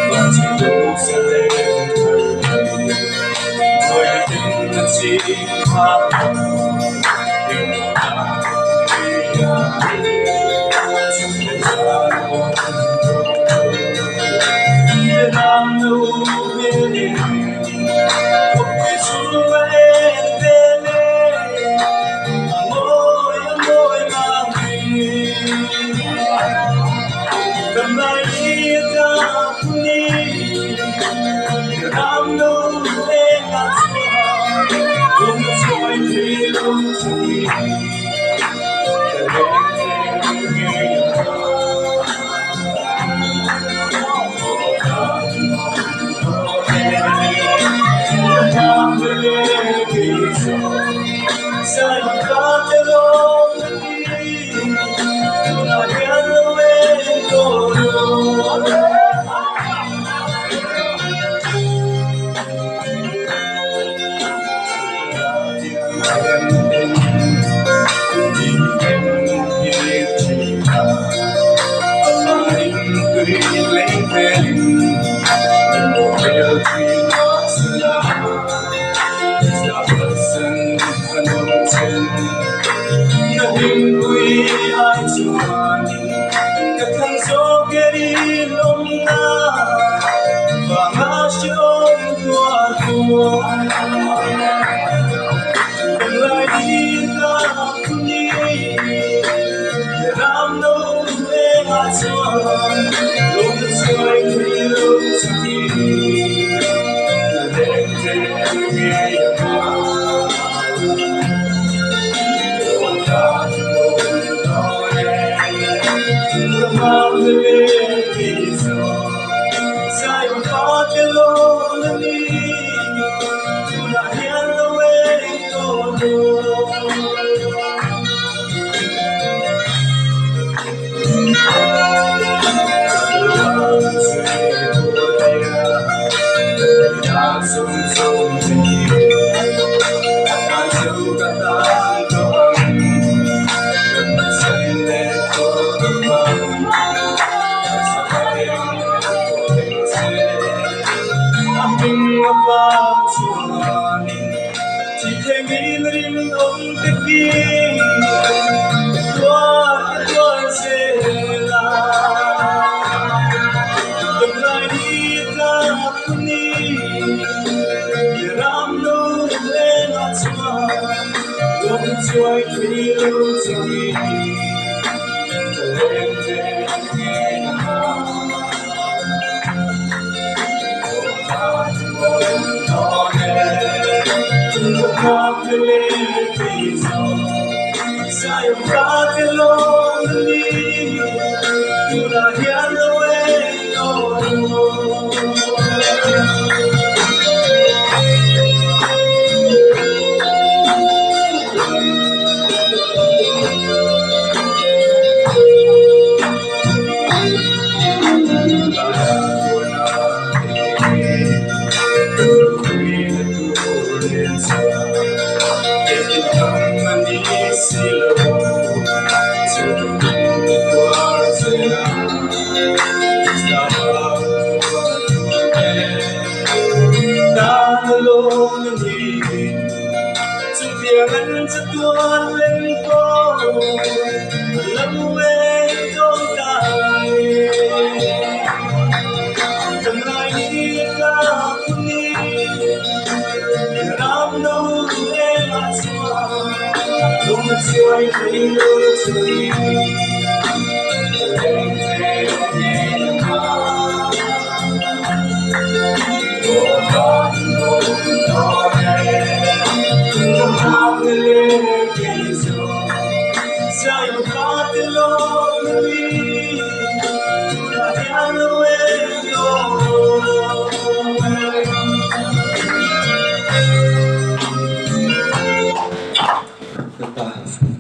và chỉ đủ sẽ lên thời người tình là chỉ hoa tình ta đi trong thời gian Việt Nam đâu về đi một người xuống về môi mà cầm lại đi ta đi Việt Nam đâu về ngã không rồi thì đâu gì Sai có te lo đi, una piano e todo. Hình quy ai chuan các thằng gió kia đi lông na và ngã trong tua tua đừng lại đi ta không đi để làm đâu để ngã chuan lúc xoay thì lúc đi là để nghe Sai có te lo đi, una piano e todo. Chỉ thấy nghĩ lên ông thích đi qua sẽ là đừng lại đi ra không đi để làm đâu lên ngã xuống lúc chơi thì lúc gì lên nghe Sai un fratello lì, una piano e oro. Anh sẽ tuôn lên phố lắm bên đôi tay đừng lại đi ra không đi làm đâu em mà xóa không xoay thấy lối đi Sai un fratello lì, una piano e oro. Goodbye.